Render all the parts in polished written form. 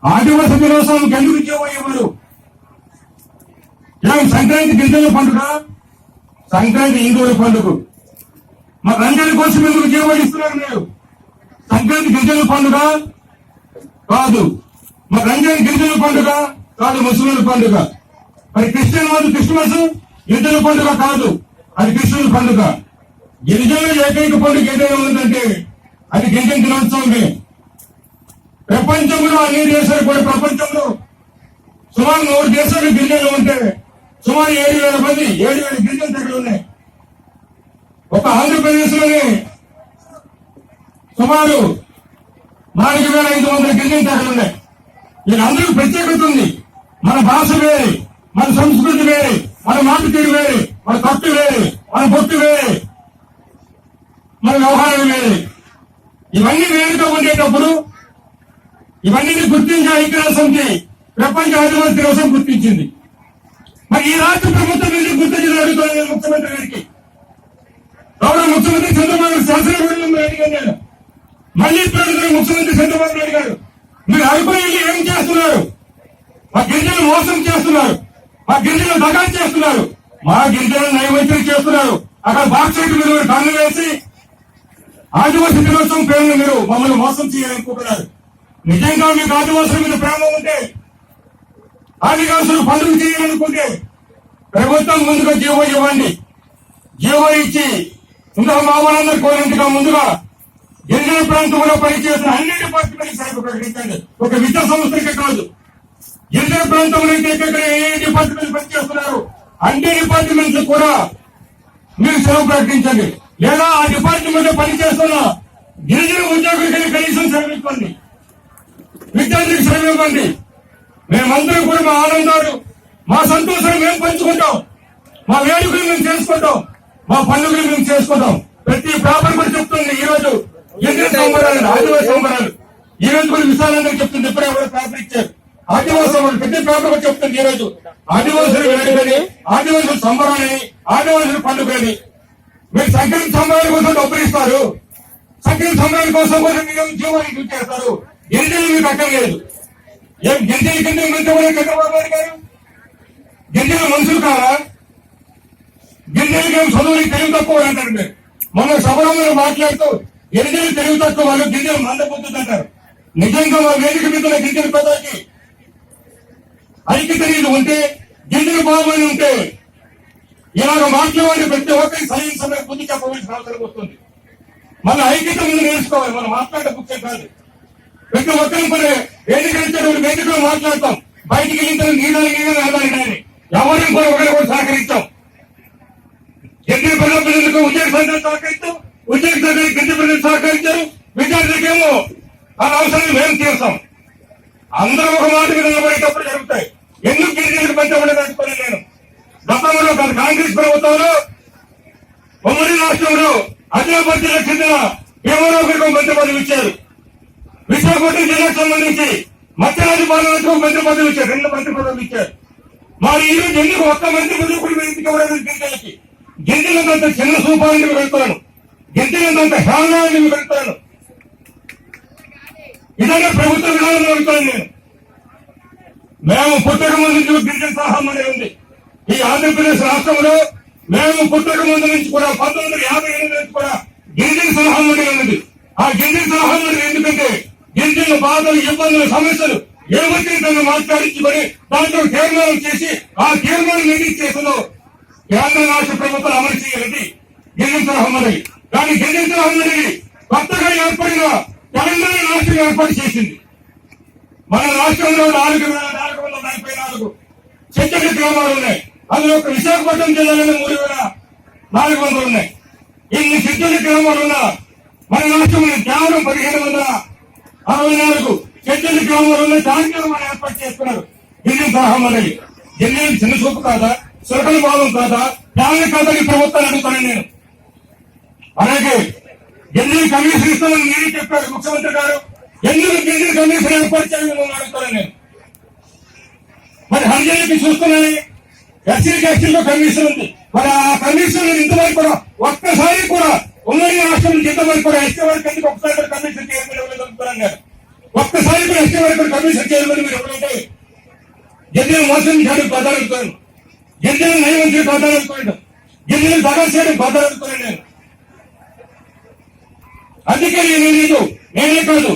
ఆదివాసీ దినోత్సవం ఎందుకు చేయబోయేవారు? సంక్రాంతి గిరిజనుల పండుగ, సంక్రాంతి హిందువుల పండుగ. మా రంజాన్ కోసం ఎందుకు చేయబడిస్తున్నారు మీరు? సంక్రాంతి గిరిజనుల పండుగ కాదు, మా రంజాన్ గిరిజనుల పండుగ కాదు, ముస్లింల పండుగ. మరి క్రిస్టియన్ వాళ్ళు క్రిస్మస్ గిరిజనుల పండుగ కాదు, అది క్రిస్టియన్ పండుగ. గిరిజనుల ఏకైక పండుగ ఏదైనా ఉందంటే అది గిరిజన దినోత్సవమే. ప్రపంచంలో అన్ని దేశాలు కూడా, ప్రపంచంలో సుమారు 3 దేశాలు గిరిజనులు ఉంటే సుమారు 7,000 మంది 7,000 గిరిజన తెగలు ఉన్నాయి. ఒక ఆంధ్రప్రదేశ్ లోనే సుమారు 4,500 గిరిజన తెగలు ఉన్నాయి. వీళ్ళందరికీ ప్రత్యేకత ఉంది. మన భాష వేరే, మన సంస్కృతి వేరే, మన మాట తీరు వేరే, మన కట్టు వేరే, మన బొట్టు వేరే, మన వ్యవహారం వేరే. ఇవన్నీ వేరుగా ఉండేటప్పుడు ఇవన్నీ గుర్తించే ఐక్యరాజ్యసమితి ప్రపంచ ఆదివాసీ దినోత్సవం గుర్తించింది. మరి ఈ రాష్ట్ర ప్రభుత్వం ఎందుకు గుర్తించిన అడుగుతాను ముఖ్యమంత్రి గారికి. గౌరవ ముఖ్యమంత్రి చంద్రబాబు శాసనసభ్యులు అడిగాను. మళ్ళీ ఇప్పుడు ముఖ్యమంత్రి చంద్రబాబు నాయుడు గారు, మీరు అభిప్రాయాలు ఏం చేస్తున్నారు? మా గిరిజనులు మోసం చేస్తున్నారు, మా గిరిజనులు దగా చేస్తున్నారు, మా గిరిజనులు నైవేద్యం చేస్తున్నారు. అక్కడ బాక్సైట్ మీరు కన్ను వేసి ఆదివాసీ దినోత్సవం పేరును మీరు మమ్మల్ని మోసం చేయాలనుకుంటున్నారు. నిజంగా మీకు ఆదివాసుల మీద ప్రేమ ఉంటే, ఆదివాసులు పండుగ చేయాలనుకుంటే ప్రభుత్వం ముందుగా జీవో ఇవ్వండి. జీవో ఇచ్చి ఇంకా మామూలందరూ కోరినట్టుగా ముందుగా గిరిజన ప్రాంతంలో పనిచేసిన అన్ని డిపార్ట్మెంట్ సైతం ప్రకటించండి. ఒక విద్యా సంస్థలకే కాదు, గిరిజన ప్రాంతంలో ఇక్కడ ఏ డిపార్ట్మెంట్ పనిచేస్తున్నారు అన్ని డిపార్ట్మెంట్స్ కూడా మీరు సెలవు ప్రకటించండి. లేదా ఆ డిపార్ట్మెంట్ పనిచేస్తున్న గిరిజన ఉద్యోగులకి కనీసం సెలవు ఇవ్వండి, విద్యార్థులకు సెలవు ఇవ్వండి. మేమందరం కూడా మా ఆనందాలు, మా సంతోషాలు మేము పంచుకుంటాం, మా వేడుకలు మేము చేసుకుంటాం, మా పండుగలు మేము చేసుకుంటాం. ప్రతి పేపర్ కూడా చెప్తుంది ఈ రోజు గిరిజన సంబరాలు, ఆదివాసీ సంబరాలు. ఈ రోజు కూడా విశాలంగా చెప్తుంది. ఇప్పుడే ఎవరు పేపర్ ఇచ్చారు, ఆదివాసీ సంబరాలు ప్రతి పేపర్ కూడా చెప్తుంది. ఈ రోజు ఆదివాసులు వేడుకని, ఆదివాసుల సంబరాలని, ఆదివాసుల పండుగని. మీరు సంక్రాంతి సంబరాల కోసం డబ్బులు ఇస్తారు, సంక్రాంతి సంబరాల కోసం కూడా మీరు జీవాన్ని చేస్తారు. గిరిజనులు మీకు అక్కర్లేదు. ఏం గిరిజనుల కింద మంత్రి చంద్రబాబు నాయుడు గారు? గిరిజనులు మనుషులు కాదా? గిరిజనులకి ఏం చదువులకి తెలివి తక్కువ అంటారు. మీరు మొన్న సభలో మాట్లాడుతూ గిరిజనులు తెలివి తక్కువ, వాళ్ళు గిరిజనులు మందబుద్ధులు అంటారు. నిజంగా మా వేదిక మీద గిరిజన పెద్దకి ఐక్యత నీళ్ళు ఉంటే, గిరిజన బాబుని ఉంటే ఇలాగ మాట్లాడే ప్రతి ఒక్కరికి సరైన సమయం బుద్ధి చెప్పవలసిన అవసరం వస్తుంది. మన ఐక్యత ముందు నేర్చుకోవాలి. మనం మాట్లాడే ముఖ్యం కాదు. ప్రతి ఒక్కరి మరి వేదిక వేదికలో మాట్లాడతాం, బయటికి వెళ్ళిన నీళ్ళని ఎవరిని కూడా ఒకరి కూడా సహకరించాం. గిరిజన ప్రజలకు ఉద్యోగ సంఘాలు సహకరిస్తాం, ఉద్యోగ సంఘానికి గిరిజన ప్రజలు సహకరించారు, విద్యార్థులకేమో ఆ అవసరాలు మేము తీరుస్తాం. అందరూ ఒక మాట మీద నిలబడేటప్పుడు జరుగుతాయి. ఎందుకు గిరిజనులకు పంచబడేది అనుకోని నేను గతంలో కాంగ్రెస్ ప్రభుత్వంలో ఉమ్మడి రాష్ట్రంలో ఆదిలాబాద్ జిల్లాకు చెందిన భీమరావుకు మంత్రి పదవి ఇచ్చారు. విశాఖపట్నం జిల్లాకు సంబంధించి మత్స్యరాజు పాలనకు మంత్రి పదవి ఇచ్చారు, 2 మంత్రి పదవులు ఇచ్చారు. మరి ఈ రోజు ఎందుకు ఒక్క మంత్రి పదవి కూడా ఇవ్వలేదు గిరిజనులకి? గిరిజనులంత చిన్న సూపాలని వెళ్తాను, గిరిజనులంత హేళనాన్ని వెళ్తాను. ఇదన్నా ప్రభుత్వ విధానంలో వెళ్తాను నేను. మేము పుట్టక ముందు గిరిజన సలహా మండలి ఉంది ఈ ఆంధ్రప్రదేశ్ రాష్ట్రంలో. మేము పుట్టక ముందు నుంచి కూడా 1958 నుంచి కూడా గిరిజన సలహా మండలి ఉన్నది. ఆ గిరిజన సలహా మండలి ఎందుకంటే గిరిజనుల బాధలు, ఇబ్బందులు, సమస్యలు ఏమంటే దాన్ని మాట్లాడించుకొని దాంట్లో తీర్మానం చేసి ఆ తీర్మానం ఏది చేసిందో కేంద్ర రాష్ట్ర ప్రభుత్వాలు అమలు చేయాలని గిరిజన సలహా మండలి. కానీ గిరిజన సలహా మండలి కొత్తగా ఏర్పడిన తెలంగాణ రాష్ట్రం ఏర్పాటు చేసింది. మన రాష్ట్రంలో 4,444 చెట్ల గ్రామాలు ఉన్నాయి. అందులో ఒక విశాఖపట్నం జిల్లాలోనే 3,400 ఉన్నాయి. ఇన్ని చెట్ల గ్రామాలు ఉన్నా మన రాష్ట్రంలో కేవలం 1,564 చెట్ల గ్రామాలు ఉన్నాయి. దానికి మనం ఏర్పాటు చేస్తున్నారు గిరిజన సలహా మండలి. గిరిజన చిన్న చూపు కాదా, సురకల భావం కాదా, దాని కాదా ఈ ప్రభుత్వాన్ని అడుగుతాను నేను. అలాగే గిరిజన కమిషన్ ఇస్తామని మీరే చెప్పారు ముఖ్యమంత్రి గారు. ఎందుకు గిరిజన కమిషన్ ఏర్పాటు చేయాలని అడుగుతాను నేను. మరి హరిజనులకి చూస్తున్నాయి, ఎస్సీకి ఎస్టీలో కమిషన్ ఉంది. మరి ఆ కమిషన్ ఇంతవరకు కూడా ఒక్కసారి కూడా ఉమ్మడి రాష్ట్రం ఇంతవరకు కూడా ఎస్టీ వారికి ఎందుకు ఒకసారి కమిషన్ చేయలేదు. ఒక్కసారి కూడా ఎస్టీ వరకు కమిషన్ చేయాలని మీరు ఎప్పుడైతే గిరిజన మోసం చేయడం ప్రధానవుతాను, గిరిజన నయవంతులు ప్రధానవుతాను, గిరిజన దగా చేయడం ప్రధానవుతాను నేను. అందుకే నేనే కాదు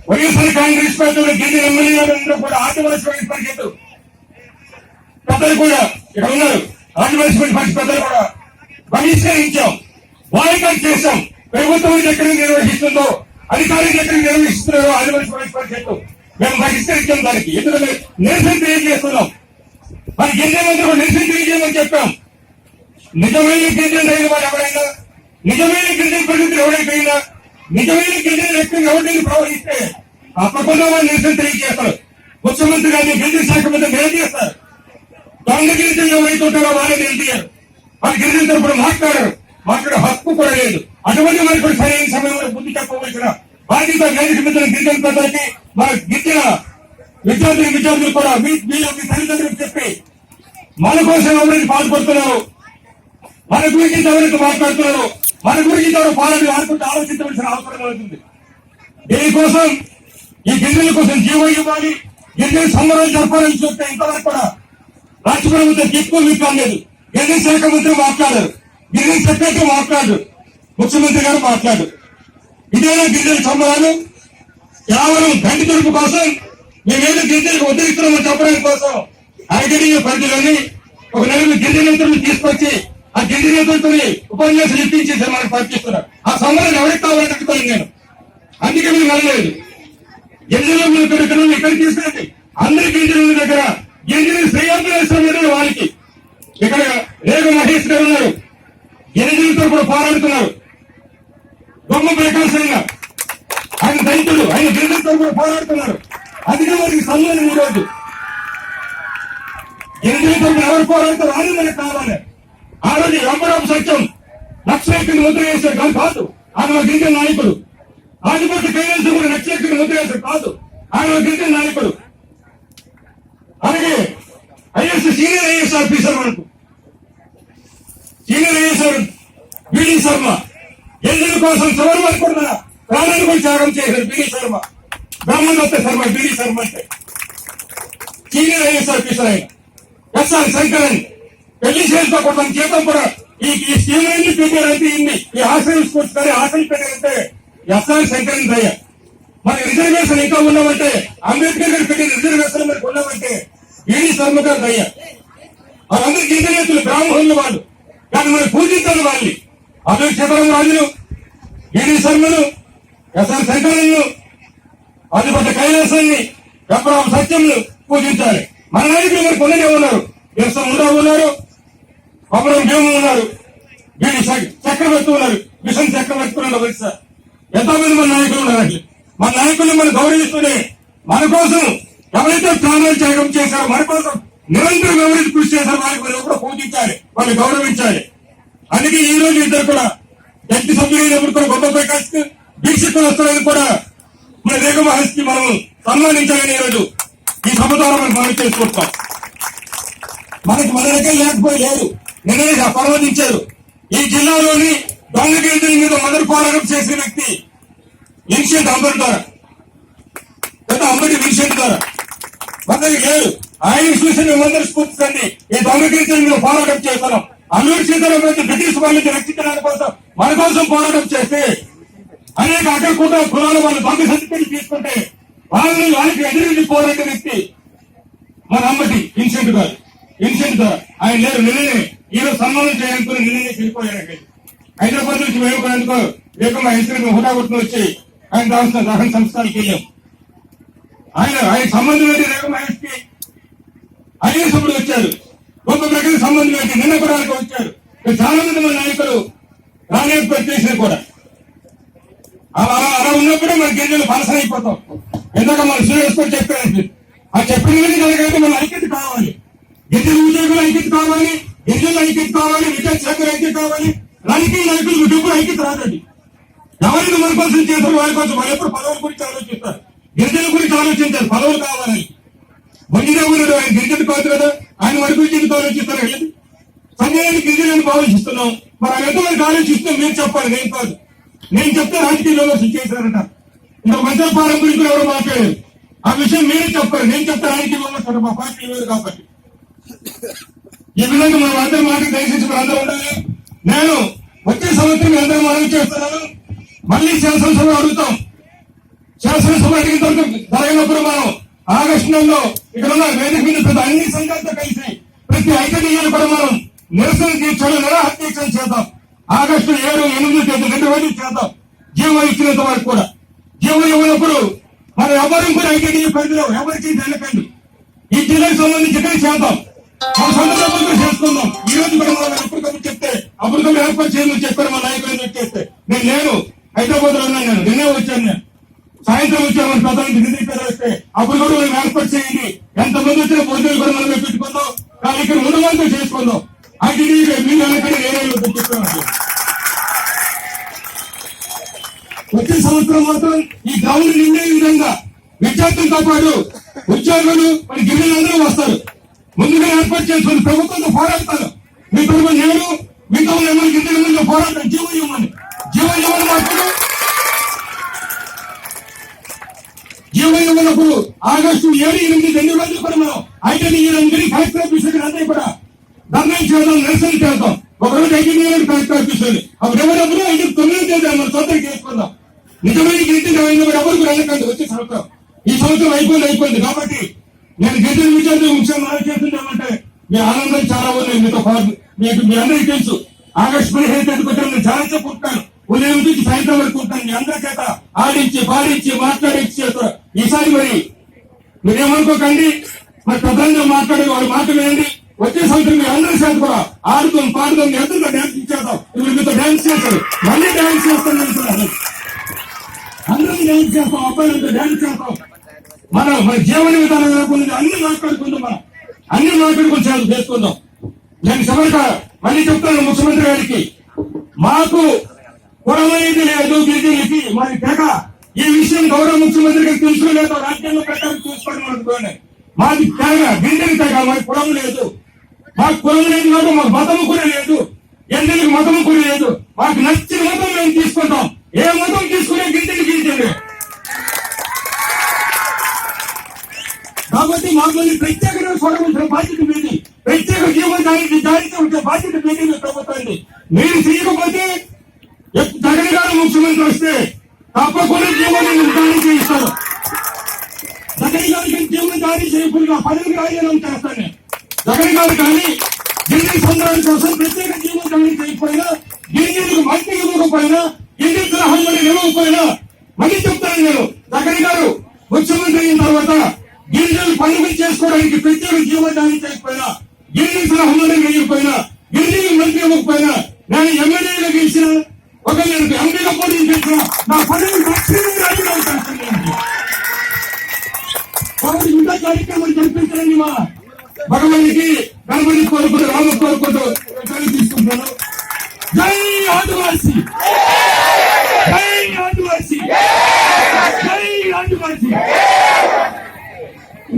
వైఎస్ఆర్ కాంగ్రెస్ పార్టీలో గిరిజన ఎమ్మెల్యేలందరూ కూడా ఆదివాసీ పరిషత్ పెద్దలు కూడా ఇక్కడ ఉన్నారు. ఆదివాసీ పరిషత్ పెద్దలు కూడా బహిష్కరించాం, బాయ్కాట్ చేశాం. ప్రభుత్వం ఎక్కడ నిర్వహిస్తుందో, అధికారులు ఎక్కడ నిర్వహిస్తున్నారో ఆదివాసీ పరిషత్ మేము బహిష్కరించాం. దానికి ఎందుకంటే నిరసన తెలియజేస్తున్నాం. మరి గిరిజనులందరూ నిరసన తెలియజేయమని చెప్పాం. నిజమైన గిరిజన అయిన వాడు ఎవరైనా, నిజమైన గిరిజన పరిస్థితులు ఎవరైపోయినా, నిజమైన గిరిజన వ్యక్తులు ఎవరిని ప్రవహిస్తే తప్పకుండా వాళ్ళు నిరసన తెలియజేస్తారు. ముఖ్యమంత్రి గారిని గిరిజన శాఖ మంత్రి నిలదీస్తారు. దొంగ గిరిజనులు ఎవరైతే ఉంటారో వాళ్ళని నిలదీయారు. వాళ్ళు గిరిజన తరపున మాట్లాడే హక్కు కూడా లేదు. అటువంటి మరి కూడా సరైన సమయంలో బుద్ధి చెప్పవలసిన బాధ్యత వేదిక మీద గిరిజన ప్రజలకి, మన గిరిజన విద్యార్థులు కూడా వీళ్ళ తల్లిదండ్రులకు చెప్పి మన కోసం ఎవరైతే పాల్పడుతున్నారు, మన గురించి ఎవరైతే మాట్లాడుతున్నారు, మన గురించి ఎవరు పాలని ఆడుకుంటూ ఆలోచించవలసిన అవసరం అవుతుంది. దీనికోసం ఈ గిరిజనుల కోసం జీవో ఇవ్వాలి, గిరిజన సంబరాలు జరపాలని చూస్తే ఇంతవరకు కూడా రాష్ట్ర ప్రభుత్వం తీసుకోలేదు కాలేదు. గిరిజన శాఖ మంత్రి మాట్లాడారు, గిరిజన సెక్రటరీ మాట్లాడు, ముఖ్యమంత్రి గారు మాట్లాడు. ఇదేనా గిరిజన సంబరాలు? కేవలం గంటి తొడుపు కోసం మేమేదో గిరిజనులకు ఉద్ధరిస్తున్నామని చెప్పడానికి కోసం ఐటీడీఏ పరిధిలోని ఒక నలుగురు గిరిజనేతలను తీసుకొచ్చి ఆ గిరిజనేతలతో ఉపన్యాసాలు ఇప్పించేసి మనకు పంపిస్తున్నారు. ఆ సంబరాలు ఎవరికి కావాలని అడుగుతాను నేను. అందుకే మీరు వెళ్ళలేదు. గిరిజనులు ఇక్కడ తీసుకురండి. అందరి గిరిజనుల దగ్గర గిరిజన శ్రేయాంధ్ర వాళ్ళకి ఇక్కడ రేగు మహేష్ గారు ఉన్నారు, గిరిజనులతో కూడా పోరాడుతున్నారు. దొంగ ప్రకాశంగా ఆయన రైతులు, ఆయన గిరిజనులతో కూడా పోరాడుతున్నారు. అందుకే వారికి సన్మానం ఈరోజు. గిరిజనులతో ఎవరు పోరాడుతారు అని మనకు కావాలి. ఆ రోజు రంపరాపు సత్యం లక్షకి ముద్ర వేశారు కానీ కాదు, ఆయన గిరిజన నాయకుడు. ఆదిపట్ల కైలాసం కూడా లక్షకి ముద్ర వేశారు కాదు, ఆయన గిరిజన నాయకుడు. అలాగే సీనియర్ ఐఎస్ ఆఫీసర్ మనకు సీనియర్ ఐఎస్ బిడి శర్మ గిరిజనుల కోసం చివరి వరకు కూడా ప్రాణాన్ని కూడా త్యాగం చేశారు. బిడి శర్మ, బ్రహ్మదత్త శర్మ, బిడి శర్మ అంటే సీనియర్ ఐఎస్ ఆఫీసర్ ఆయన. ఎస్ఆర్ శంకరన్ పెళ్లి చేసుకోకూడదు జీతం కూడా ఈ స్కీమ్ అన్ని పెట్టారంటే ఇన్ని ఈ హాస్టల్ స్కూల్స్ కానీ హాస్టల్ పెట్టారంటే ఎస్ఆర్ శంకరన్ దయ్య. మన రిజర్వేషన్ ఇంకా ఉన్నామంటే, అంబేద్కర్ గారు పెట్టిన రిజర్వేషన్ మనకు ఉన్నామంటే బిడి శర్మ గారు దయ్య. వాళ్ళందరూ గిరిజనేతలు, బ్రాహ్మణులు వాళ్ళు, కానీ మనం పూజించాలి వాళ్ళని. అదే సీతారాం రాజులు, బిడి శర్మలు, ఎస్ఆర్ శంకరన్లు, ఆదిపట్ల కైలాసాన్ని, వెంపరామ సత్యంలు పూజించాలి. మన నాయకులు మరి కొన్ననే ఉన్నారు. ఎస్ ముండావు ఉన్నారు, కొమరం భీము ఉన్నారు, బిడి చక్రవర్తి ఉన్నారు, మిషన్ చక్రవర్తి ఉన్నారు. వరుస ఎంతో మంది మన నాయకులు ఉన్నారు. మన నాయకుల్ని మనం గౌరవిస్తూనే మన కోసం ఎవరైతే ప్రాణాలు త్యాగం చేశారో, మన కోసం నిరంతరం ఎవరైతే కృషి చేశారో వాళ్ళకి మనం కూడా పూజించాలి, వాళ్ళు గౌరవించాలి. అందుకే ఈ రోజు ఇద్దరు కూడా జడ్జి సభ్యులైనప్పుడు కూడా గొప్ప ప్రకాష్ దీక్ష వస్తారని కూడా మన రేఖ మహర్షికి మనం సన్మానించాలని ఈరోజు ఈ సభ ద్వారా మనం మనం చేసుకుంటాం. మనకి మన దగ్గర లేకపోలేదు, నిన్ననే పర్వదించారు. ఈ జిల్లాలోని దొంగ గిరిజనుల మీద మొదటి పోరాటం చేసిన వ్యక్తి విన్సెంట్ అంబటి ద్వారా, పెద్ద అంబటి విన్సెంట్ ద్వారా మనకి లేదు. ఆయన చూసి మేమందరూ స్ఫూర్తించండి, ఈ దొంగ గిరిజనుల మీద పోరాటం చేస్తున్నాం. అల్లూరి సీతారామరాజు బ్రిటిష్ వాళ్ళని రక్షించడానికి కోసం మన కోసం పోరాటం చేస్తే అనేక అక్కడ కులాల వాళ్ళు దొంగ సర్టిఫికేట్ తీసుకుంటే వాళ్ళకి ఎదురు పోరాడే వ్యక్తి మన అంబటి విన్సెంట్ గారు. విన్సెంట్ గారు ఆయన లేరు. నిన్ననే ఈరోజు సన్మానం చేయాలనుకుని నిన్ననే చనిపోయారు. హైదరాబాద్ నుంచి వేడుకునేందుకు లేకుండా ఇద్దరు హుటాహుటిని వచ్చి ఆయన దహన సంస్థానికి వెళ్ళాం. ఆయన సంబంధం ఏంటి రేఖ మహేష్కి అయ్యే సభ్యుడు వచ్చారు, గొప్ప ప్రజలకు సంబంధం ఏంటి నిన్న కూడా వచ్చారు. చాలా మంది మన నాయకులు రాలేకపోయి చేసినా కూడా అలా ఉన్నప్పుడే మన గిరిజనులు పలసన అయిపోతాం. ఎందుకంటే మన సూర్యస్పతి చెప్పారు, ఆ చెప్పిన మీద జరగడానికి మన ఐక్యత కావాలి. గిరిజన ఉద్యోగులు ఐక్యత కావాలి, గిరిజనులు ఐక్యత కావాలి, విద్యాశాఖలు ఐక్యత కావాలి. రాజకీయ నాయకులు ఎప్పుడు ఐక్యత రాదండి. ఎవరైనా మన కోసం చేస్తారు వారి కోసం. వాళ్ళు ఎప్పుడు పదవుల గురించి ఆలోచిస్తారు, గిరిజనుల గురించి ఆలోచించారు, పదవులు కావాలని. మంచిదేవుడు ఆయన గిరిజన కాదు కదా, ఆయన వారి గురించి ఎందుకు ఆలోచిస్తారు? వెళ్ళి సంజయాన్ని గిరిజనులను ఆలోచిస్తున్నాం. మరి ఆయన ఎంతమందికి ఆలోచిస్తున్నాం మీరు చెప్పాలి, నేను కాదు. నేను చెప్తే రాజకీయ విమర్శలు చేశారంట. ఇంకా మధ్య పారంపర్యంలో ఎవరు మాట్లాడారు ఆ విషయం మీరే చెప్పారు. నేను చెప్తాను ఇవ్వమంటారు మా పార్టీ లేదు కాబట్టి. ఈ విధంగా మనం అందరి మాటలు దయచేసి మనం అందరూ ఉండాలి. నేను వచ్చే సంవత్సరం అందరూ మనం చేస్తున్నాను. మళ్ళీ శాసనసభ అడుగుతాం. శాసనసభ అడిగిన తర్వాత జరిగినప్పుడు మనం ఆగస్టు నెలలో ఇక్కడ ఉన్న వేదిక మీద ప్రతి అన్ని సంఘాలతో కలిసి ప్రతి ఐక్యతీయాలు కూడా మనం నిరసన తీర్చాలి, నిరాహత్యక్షం చేద్దాం. ఆగస్టు 7, 8 తేదీ 2 రోజులు చేద్దాం. జీవో ఇచ్చినంత వరకు కూడా. జీవో ఇవ్వనప్పుడు మనం ఎవరు కూడా ఐక్యతీయ పరిధిలో ఎవరికి వెళ్ళకండి. ఈ జిల్లాకు సంబంధించి ఇక్కడ చేద్దాం. మన సొంత డబ్బులతో చేసుకుందాం. ఈ రోజు కూడా మనం ఎప్పటికప్పుడు చెప్తే అప్పటికప్పుడు ఏర్పాటు చేయమని చెప్పారు మా నాయకులు చేస్తే. నేను హైదరాబాద్ లో ఉన్నాను. నేను నిన్నే వచ్చాను. నేను సాయంత్రం వచ్చామని ప్రధాని ఢిల్లీ పేరు వస్తే అప్పుడు కూడా మనం ఏర్పాటు చేయండి. ఎంతమంది వచ్చిన భోజనాలు కూడా మనం పెట్టుకుందాం. కానీ ఇక్కడ ఉన్న వాళ్ళతో చేసుకుందాం. ఐటీడీ మీరు అనుకుని చెప్పాను. వచ్చే సంవత్సరం మాత్రం ఈ గ్రౌండ్ నిండే విధంగా విద్యార్థులతో పాటు ఉద్యోగులు మరి గిరిజనులందరూ వస్తారు. ముందుగా ఏర్పాటు చేసుకుని ప్రభుత్వంతో పోరాడతారు. మీ తరఫున నేను మీతో ఏమైనా గిరిజనులతో పోరాడతాను. జీవో ఇవ్వమని మాత్రం జీవో ఇవ్వనప్పుడు ఆగస్టు 7, 8, 2 రోజులు కూడా మనం ఐటీడీ కలెక్టర్ ఆఫీసర్ అందరూ కూడా ధర్నా చేద్దాం, నిరసన చేద్దాం. ఒకరోజు ఐటీడీ కలెక్టర్ ఆఫీసర్ అప్పుడు ఎవరెవరు 5, 9 తేదీ మనం సొంతం చేసుకుందాం. నిజమైన గిరిజన ఎవరు కూడా వెళ్ళకండి. వచ్చే సంవత్సరం ఈ సంవత్సరం అయిపోయింది కాబట్టి నేను గిరిజన విద్యార్థులు ముఖ్యంగా మనం చేస్తుంటామంటే మీ ఆనందం చాలా ఉంది. మీతో మీకు మీ అందరికీ తెలుసు. ఆగస్టు 15 తేదీకి వచ్చాను. నేను చాలా చెప్పుకుంటాను. ఉదయం నుంచి సాయంత్రం వరకు ఉంటాను. మీ అందరి చేత ఆడించి పాడించి మాట్లాడించి చేస్తారు. ఈసారి మరి మీరేమనుకోకండి. మరి ప్రధానంగా మాట్లాడే వాళ్ళు మాట వినండి. వచ్చే సంవత్సరం మీరు అందరి చేత కూడా ఆడుతాం, పాడుతాం, ఎంతో డాన్స్ ఇచ్చేద్దాం. ఇప్పుడు మీతో డాన్స్ చేస్తారు. మళ్ళీ డాన్స్ చేస్తాం. అందరం డాన్స్ చేస్తాం. అబ్బాయిలతో డాన్స్ చేస్తాం. మనం మన జీవన విధానం అన్ని మాట్లాడుకుందాం. మనం అన్ని మాట్లాడుకుని చేసుకుందాం. నేను చివరిగా మళ్ళీ చెప్తాను ముఖ్యమంత్రి గారికి, మాకు కులమనేది లేదు. గిరిజనులకి మరి తెగ ఈ విషయం గౌరవ ముఖ్యమంత్రి గారికి తెలుసుకోలేదు. రాజ్యాంగ ప్రకారం చూసుకోవడం అనుకోండి. మాది తెగ గిరిజన తెగ. మాకు కులం లేదు. మాకు కులం లేదు కాదు. మాకు మతము కూడా లేదు. ఎందుకు మతము కూడా లేదు. మాకు నచ్చిన మతం మేము తీసుకుంటాం. ఏ మతం తీసుకునే గిరిజనులు. కాబట్టి మాకు ప్రత్యేకంగా చూడవలసిన బాధ్యత మీది. ప్రత్యేక జీవనానికి దానికి ఉంటే బాధ్యత మీది ప్రభుత్వాన్ని. మీరు చేయకపోతే జగన్ గారు ముఖ్యమంత్రి వస్తే తప్పకుండా జీవనాన్ని దాడి చేయిస్తారు. జగన్ గారికి జీవనం దాడి చేయకుండా పదవికి రాజీనామా చేస్తాను. జగన్ గారు కానీ గిరిజన సంఘాల కోసం ప్రత్యేక జీవన దాడి చేయకపోయినా, గిరిజనులకు మంత్రి ఇవ్వకపోయినా, గిరిజన హంగులు ఇవ్వకపోయినా మళ్ళీ చెప్తాను నేను. జగన్ గారు ముఖ్యమంత్రి అయిన తర్వాత గిరిజనులు పనులు చేసుకోవడానికి ప్రత్యేక జీవనాన్ని చేయకపోయినా, గిరిజన హంగులు వేయకపోయినా, గిరిజనులు మంత్రి ఇవ్వకపోయినా, నేను ఎమ్మెల్యేగా గెలిచిన ఒక నేను ఎంపీగా పోటీ చేసిన నా పనులు రాజీనామా చేస్తాను. కాబట్టి ఇంత కార్యక్రమం జరిపించండి. మా భగవానికి గణపతి కోరుకుంటూ రామ కోరుకుంటూ తీసుకుంటాను. జై ఆదివాసి, జై ఆదివాసి, జై ఆదివాసి.